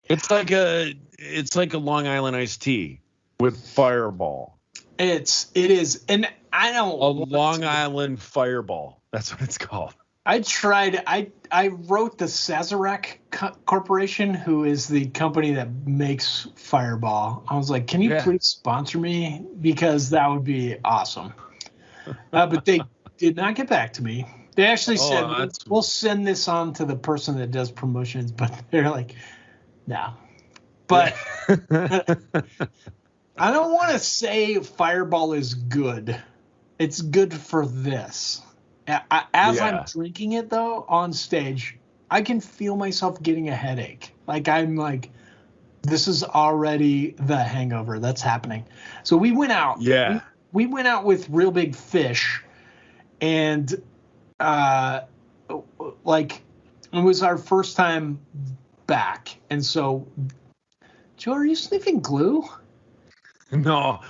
It's like a Long Island iced tea with Fireball. It is, and I don't. A Long Island Fireball. That's what it's called. I tried. I wrote the Sazerac Corporation, who is the company that makes Fireball. I was like, can you please sponsor me? Because that would be awesome. But they did not get back to me. They actually said, we'll send this on to the person that does promotions. But they're like, no. But I don't want to say Fireball is good. It's good for this. As I'm drinking it, though, on stage, I can feel myself getting a headache. Like, I'm like, this is already the hangover that's happening. So we went out. Yeah. We went out with Real Big Fish. And, like, it was our first time back. And so, Joe, are you sniffing glue? No,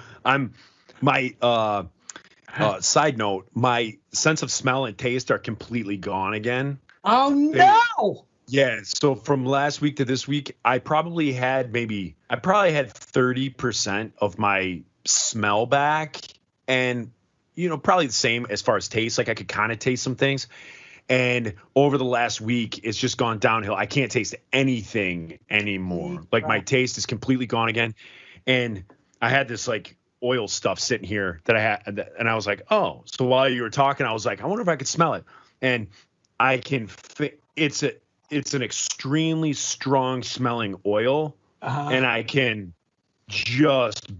side note, my sense of smell and taste are completely gone again. Oh, no. Yeah. So from last week to this week, I probably had 30% of my smell back, and, probably the same as far as taste. Like I could kind of taste some things. And over the last week, it's just gone downhill. I can't taste anything anymore. Like my taste is completely gone again. And I had this like oil stuff sitting here that I had, and I was like, oh, so while you were talking, I was like, I wonder if I could smell it. And I can it's an extremely strong smelling oil, and I can just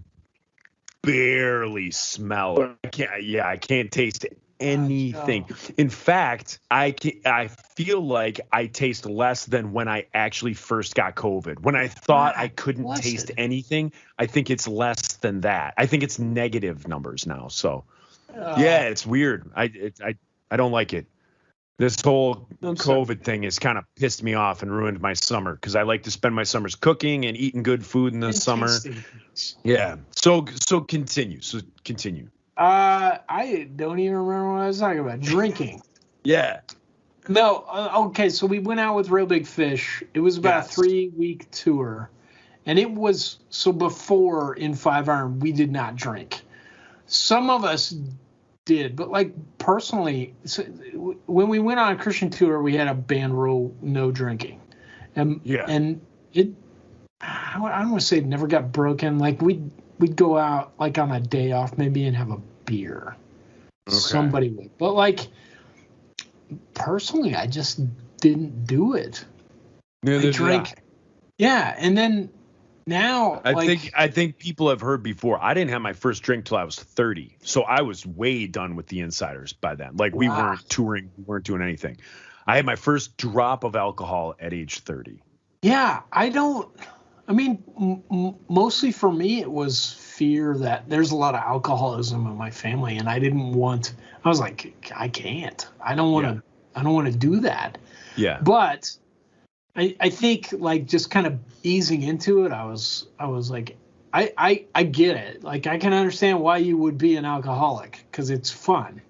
barely smell it. I can't taste anything. In fact, I feel like I taste less than when I actually first got COVID. When I thought I couldn't taste anything, I think it's less than that. I think it's negative numbers now. So yeah, it's weird. I don't like it. This whole COVID thing has kind of pissed me off and ruined my summer because I like to spend my summers cooking and eating good food in the summer. Yeah. So continue. I don't even remember what I was talking about. Drinking. Yeah. No. Okay. So we went out with Real Big Fish. It was about a 3-week tour, and it was before in 5 Iron we did not drink. Some of us did, but like personally, when we went on a Christian tour, we had a band rule: no drinking, and it. I don't want to say it never got broken. Like we'd go out like on a day off maybe and have a beer. Okay. Somebody would, but like personally, I just didn't do it. Neither did I. Yeah, and then. Now, I think people have heard before. I didn't have my first drink till I was 30, so I was way done with the insiders by then. Like we weren't touring, we weren't doing anything. I had my first drop of alcohol at age 30. Yeah, mostly for me it was fear that there's a lot of alcoholism in my family, and I was like, I can't. I don't want to do that. Yeah, but. I think like just kind of easing into it, I was like, I get it. Like I can understand why you would be an alcoholic because it's fun,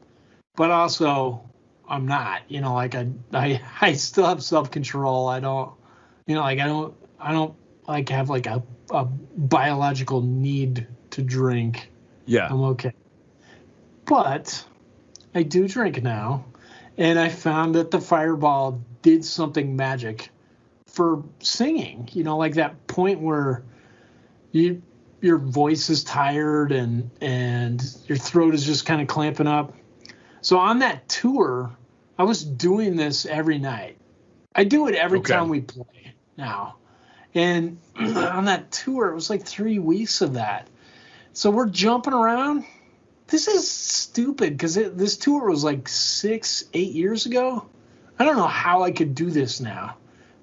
but also I'm not. Like I still have self-control. I don't, like I don't like have like a biological need to drink. Yeah, I'm okay, but I do drink now, and I found that the Fireball did something magic. For singing, like that point where your voice is tired and your throat is just kind of clamping up. So on that tour, I was doing this every night. I do it every time we play now. And on that tour, it was like 3 weeks of that. So we're jumping around. This is stupid because this tour was like 6-8 years ago. I don't know how I could do this now.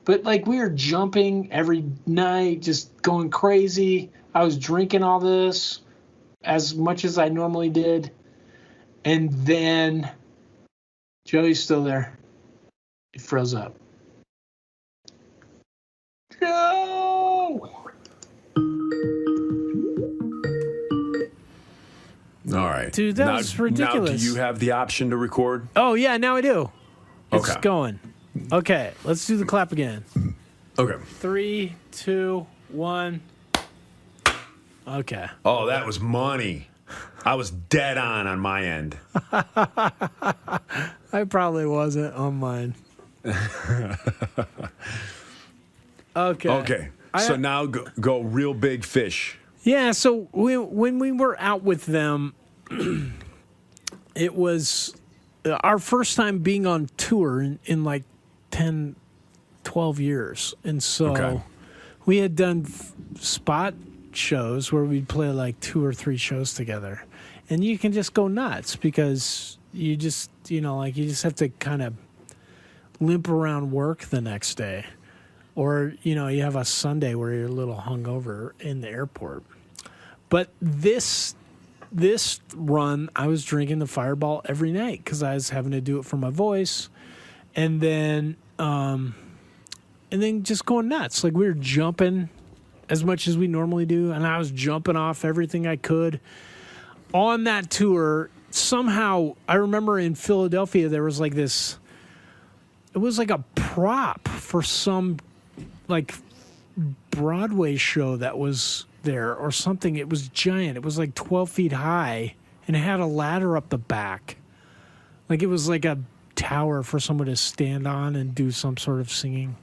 But, like, we were jumping every night, just going crazy. I was drinking all this as much as I normally did. And then Joey's still there. He froze up. No! All right. Dude, that was ridiculous. Now, do you have the option to record? Oh, yeah, now I do. It's going. Okay, let's do the clap again. Okay. 3, 2, 1. Okay. Oh, that was money. I was dead on my end. I probably wasn't on mine. Okay. Okay. So now go Real Big Fish. Yeah, so when we were out with them, it was our first time being on tour in like 10, 12 years. And so we had done spot shows where we'd play like 2 or 3 shows together. And you can just go nuts because you just, you just have to kind of limp around work the next day. Or, you have a Sunday where you're a little hungover in the airport. But this run, I was drinking the Fireball every night because I was having to do it for my voice. And then just going nuts. Like we were jumping as much as we normally do, and I was jumping off everything I could. On that tour, somehow, I remember in Philadelphia, there was like this, it was like a prop for some like Broadway show that was there or something. It was giant. It was like 12 feet high, and it had a ladder up the back. Like it was like a tower for someone to stand on and do some sort of singing.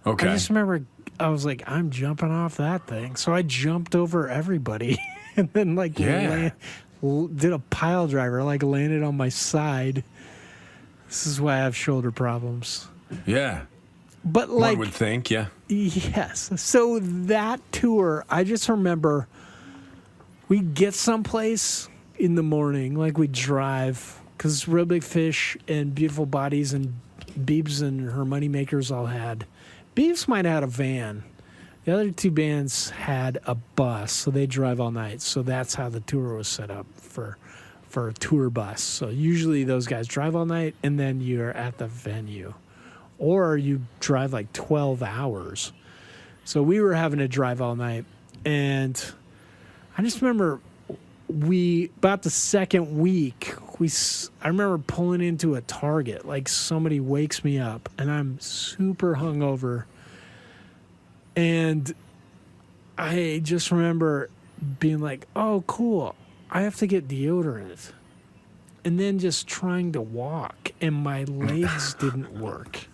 Okay. I just remember I was like, I'm jumping off that thing. So I jumped over everybody and then did a pile driver, like landed on my side. This is why I have shoulder problems. Yeah. But One would think, yeah. Yes. So that tour, I just remember we'd get someplace in the morning, like we'd drive, because Real Big Fish and Beautiful Bodies and Beebs and her moneymakers all had. Beebs might have had a van. The other two bands had a bus, so they drive all night. So that's how the tour was set up for a tour bus. So usually those guys drive all night, and then you're at the venue. Or you drive like 12 hours. So we were having to drive all night. And I just remember about the second week, I remember pulling into a Target. Like somebody wakes me up and I'm super hungover. And I just remember being like, oh, cool. I have to get deodorant. And then just trying to walk and my legs didn't work.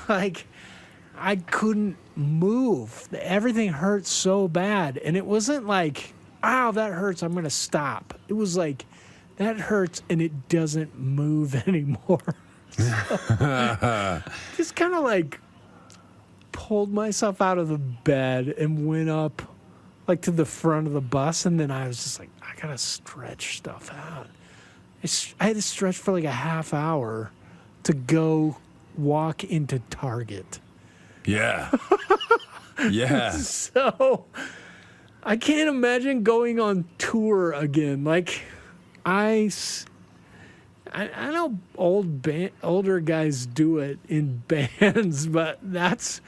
Like, I couldn't move. Everything hurt so bad. And it wasn't like, ow, that hurts, I'm going to stop. It was like, that hurts and it doesn't move anymore. So, just kind of like pulled myself out of the bed and went up like to the front of the bus. And then I was just like, I got to stretch stuff out. I had to stretch for like a half hour to go walk into Target. Yeah. Yeah. So I can't imagine going on tour again. Like I know older guys do it in bands, but that's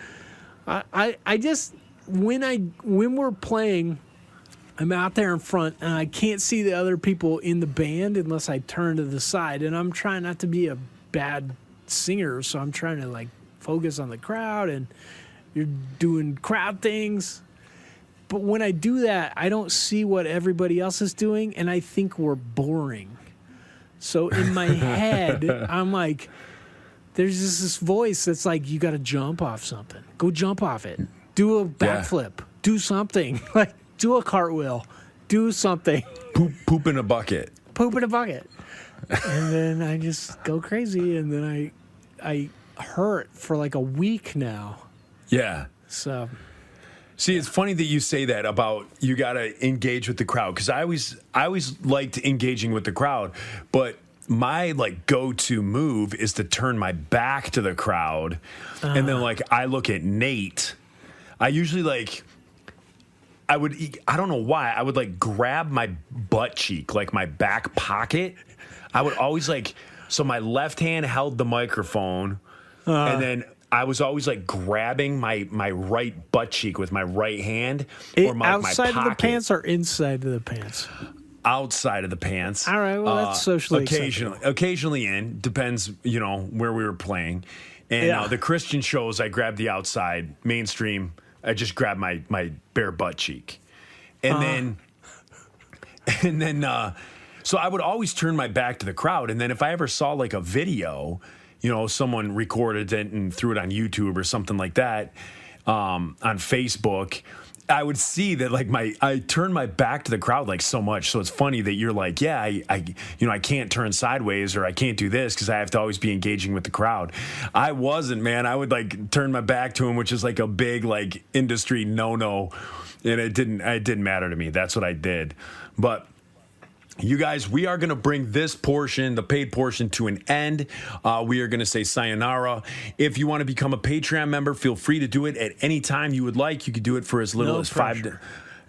I just when we're playing, I'm out there in front and I can't see the other people in the band unless I turn to the side, and I'm trying not to be a bad singer, so I'm trying to like focus on the crowd, and you're doing crowd things. But when I do that, I don't see what everybody else is doing, and I think we're boring. So in my head, I'm like, there's just this voice that's like, you got to jump off something. Go jump off it. Do a backflip. Do something. Like, do a cartwheel. Do something. Poop in a bucket. Poop in a bucket. And then I just go crazy, and then I hurt for like a week now. Yeah. So, see, it's funny that you say that about you got to engage with the crowd, because I always liked engaging with the crowd, but my like go-to move is to turn my back to the crowd, and then like I look at Nate. I usually like. I don't know why, I would like grab my butt cheek, like my back pocket. I would always like, so my left hand held the microphone, and then I was always like grabbing my right butt cheek with my right hand, or my outside pocket. of the pants or inside of the pants? Outside of the pants. All right, well, that's socially occasionally in, depends, where we were playing. And the Christian shows, I grabbed the outside. Mainstream, I just grabbed my bare butt cheek. And then, so I would always turn my back to the crowd. And then if I ever saw like a video, someone recorded it and threw it on YouTube or something like that, on Facebook, I would see that like I turn my back to the crowd like so much. So it's funny that you're like, yeah, I can't turn sideways, or I can't do this because I have to always be engaging with the crowd. I wasn't, man. I would like turn my back to him, which is like a big like industry no-no. And it didn't matter to me. That's what I did. But you guys, we are going to bring this portion, the paid portion, to an end. We are going to say sayonara. If you want to become a Patreon member, feel free to do it at any time you would like. You could do it for as little as $5.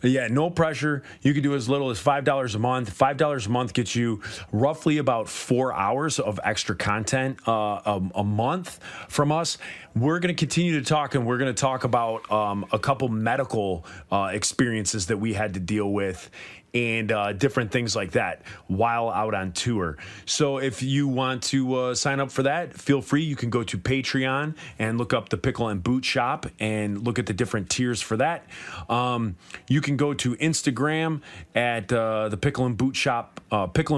Yeah, no pressure. You can do as little as $5 a month. $5 a month gets you roughly about 4 hours of extra content a month from us. We're going to continue to talk, and we're going to talk about a couple medical experiences that we had to deal with, and different things like that while out on tour. So if you want to sign up for that, feel free. You can go to Patreon and look up the Pickle and Boot Shop and look at the different tiers for that. You can go to Instagram at the Pickle and Boot Shop, the Pickle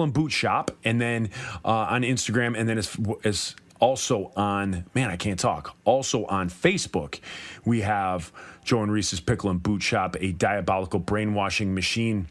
and Boot Shop, and then on Instagram, and then as also on, also on Facebook, we have Joe and Reese's Pickle and Boot Shop, a diabolical brainwashing machine.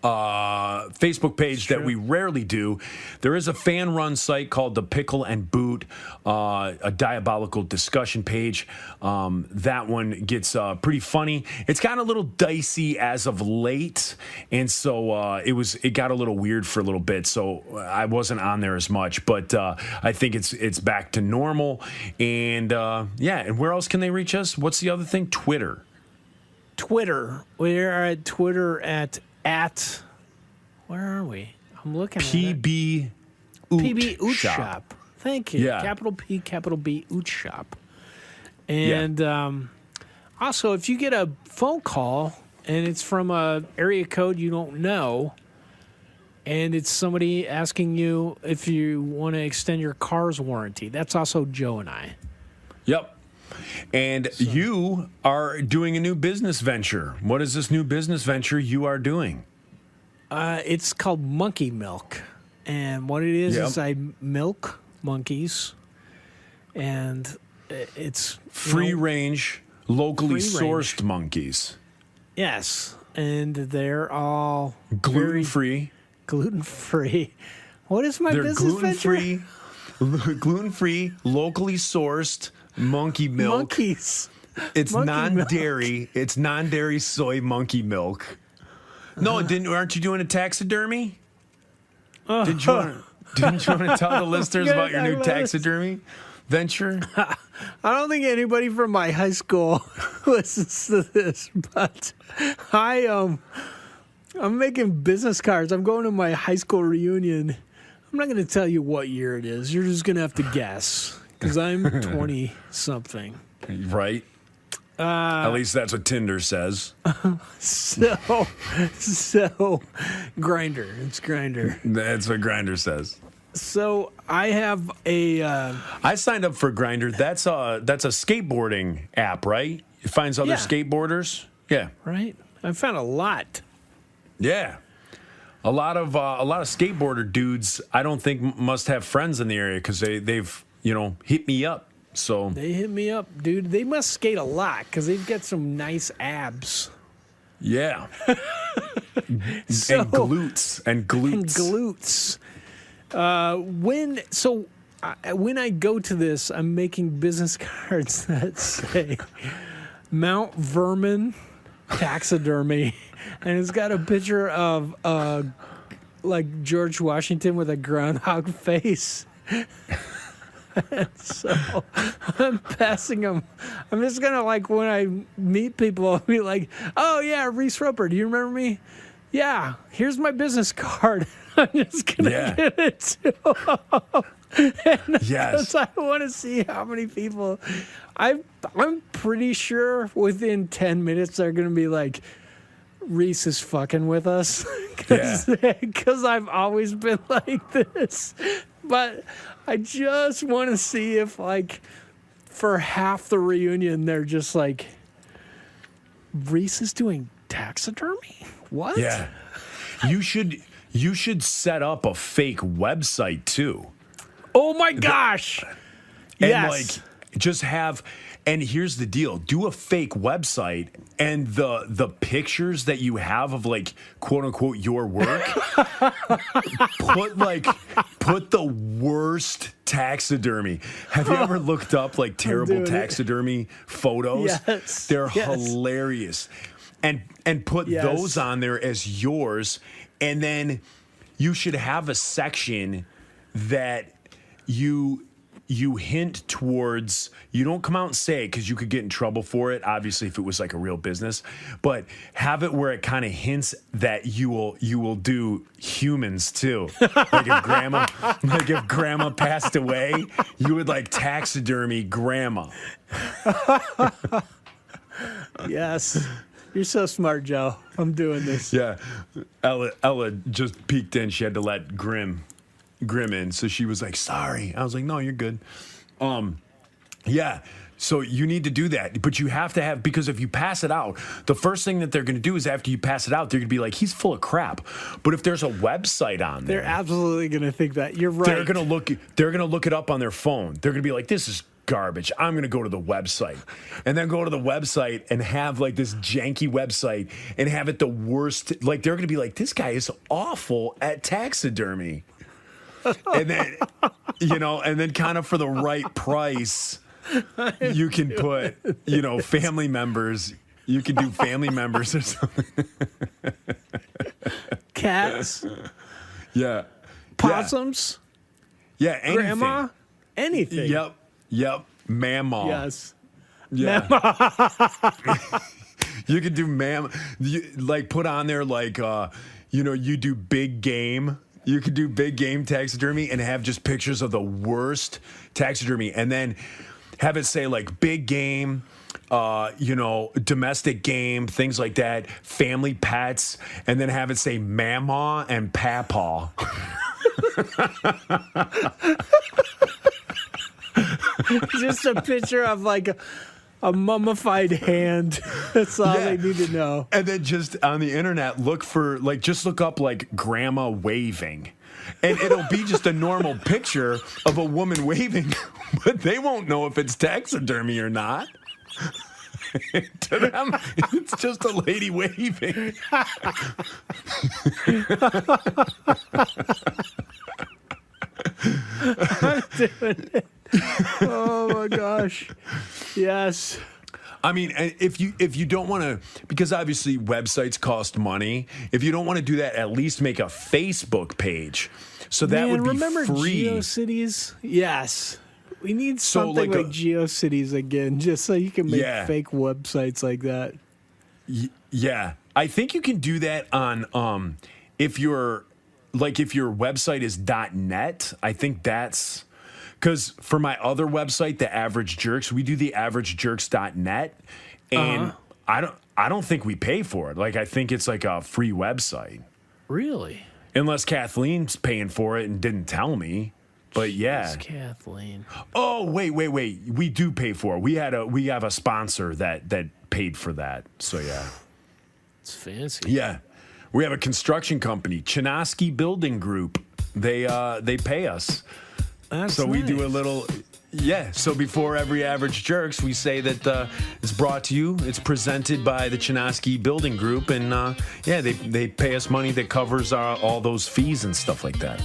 Facebook page that we rarely do. There is a fan-run site called The Pickle and Boot, a diabolical discussion page. That one gets pretty funny. It's gotten a little dicey as of late, and so it got a little weird for a little bit. So I wasn't on there as much, but I think it's back to normal. And and where else can they reach us? What's the other thing? Twitter. We're at Twitter at where are we? I'm looking at it. PB Oot Shop. Thank you. Yeah. Capital P, capital B, Oot Shop. And also, if you get a phone call and it's from a area code you don't know, and it's somebody asking you if you want to extend your car's warranty, that's also Joe and I. Yep. And you are doing a new business venture. What is this new business venture you are doing? It's called Monkey Milk. And what it is I milk monkeys. And it's free range, locally free sourced range. Monkeys. Yes. And they're all Gluten free. Gluten free. What is my They're business gluten-free, gluten-free, locally sourced monkey milk. Monkeys. It's Monkey non-dairy. milk. It's non-dairy soy monkey milk. No, aren't you doing a taxidermy? Didn't you want to tell the listeners about your new taxidermy venture? I don't think anybody from my high school listens to this, but I'm making business cards. I'm going to my high school reunion. I'm not going to tell you what year it is. You're just going to have to guess because I'm 20-something. Right. At least that's what Tinder says. So Grinder. It's Grinder. That's what Grinder says. So I have a. I signed up for Grinder. That's a skateboarding app, right? It finds other skateboarders. Yeah. Right. I found a lot. Yeah. A lot of skateboarder dudes I don't think must have friends in the area because they've hit me up. So They hit me up, dude. They must skate a lot because they've got some nice abs. yeah. So- and glutes. And glutes. When I go to this, I'm making business cards that say Mount Vermin Taxidermy, and it's got a picture of like George Washington with a groundhog face. So I'm passing them. I'm just gonna when I meet people, I'll be like, "Oh yeah, Reese Roper, do you remember me? Yeah, here's my business card." I'm just gonna give it to them. Yes. Because I want to see how many people. I'm pretty sure within 10 minutes they're gonna be like, Reese is fucking with us, because I've always been like this. But I just want to see if, for half the reunion, they're just like, Reese is doing taxidermy? What? Yeah. You should set up a fake website too. Oh my gosh. And Yes. just have, and here's the deal, do a fake website and the pictures that you have of quote unquote your work, put the worst taxidermy. Have you ever looked up terrible taxidermy photos? Yes. They're Yes. hilarious. And put those on there as yours, and then you should have a section that you hint towards. You don't come out and say it because you could get in trouble for it, obviously, if it was a real business, but have it where it kind of hints that you will do humans too. If grandma passed away, you would taxidermy grandma. Yes. You're so smart, Joe. I'm doing this. Yeah. Ella just peeked in. She had to let Grim in. So she was like, sorry. I was like, no, you're good. Yeah. So you need to do that. But you have to have, because if you pass it out, the first thing that they're going to do is after you pass it out, they're going to be like, he's full of crap. But if there's a website on there, They're absolutely going to think that. You're right. they're going to look it up on their phone. They're going to be like, this is garbage. I'm going to go to the website. And then go to the website and have like this janky website and have it the worst. Like they're going to be like, this guy is awful at taxidermy. And then, and then kind of for the right price, you can put, family members. You can do family members or something. Cats, Yeah. possums, Yeah, anything. grandma, anything. Yep. Mama. Yes. Yeah. You could do put on there you do big game. You could do big game taxidermy and have just pictures of the worst taxidermy and then have it say like big game, domestic game, things like that, family pets, and then have it say mama and papa. Just a picture of like a mummified hand. That's all they need to know. And then just on the internet, look up like grandma waving. And it'll be just a normal picture of a woman waving, but they won't know if it's taxidermy or not. To them, it's just a lady waving. I'm doing it. Oh my gosh. Yes. I mean, if you don't want to, because obviously websites cost money. If you don't want to do that, at least make a Facebook page. So that would be remember free. GeoCities? Yes. We need So, something like like GeoCities again, just so you can make fake websites like that. Yeah, I think you can do that on if your website is .net. I think that's because for my other website, the Average Jerks, we do the averagejerks.net, and I don't think we pay for it. Like I think it's like a free website. Really? Unless Kathleen's paying for it and didn't tell me. But yeah. It's Kathleen. Oh, wait. We do pay for it. We have a sponsor that paid for that. So yeah. It's fancy. Yeah. We have a construction company, Chinosky Building Group. They pay us. That's So we do a nice. little so before every Average Jerks, we say that it's brought to you, it's presented by the Chinosky Building Group, and they pay us money that covers all those fees and stuff like that.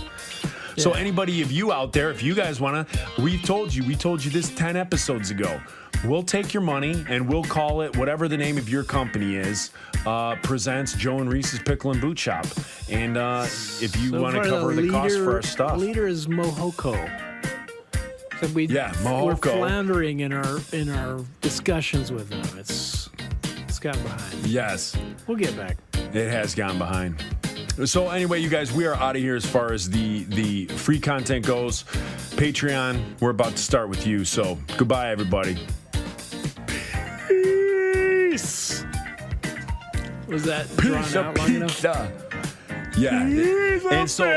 So anybody of you out there, if you guys want to, we told you this 10 episodes ago. We'll take your money and we'll call it whatever the name of your company is, presents Joe and Reese's Pickle and Boot Shop. And if you want to far, cover the cost for our stuff. The leader is Mohoko. So Mohoko. We're floundering in our discussions with them. It's gotten behind. Yes. We'll get back. It has gone behind. So anyway, you guys, we are out of here as far as the free content goes. Patreon, we're about to start with you. So goodbye, everybody. Peace. Was that drawn out long enough? Yeah. And so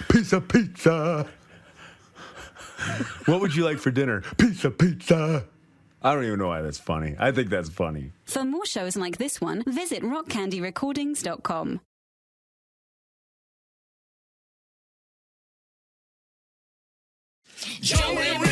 piece of pizza. What would you like for dinner? Piece of pizza. I don't even know why that's funny. I think that's funny. For more shows like this one, visit rockcandyrecordings.com. Joe and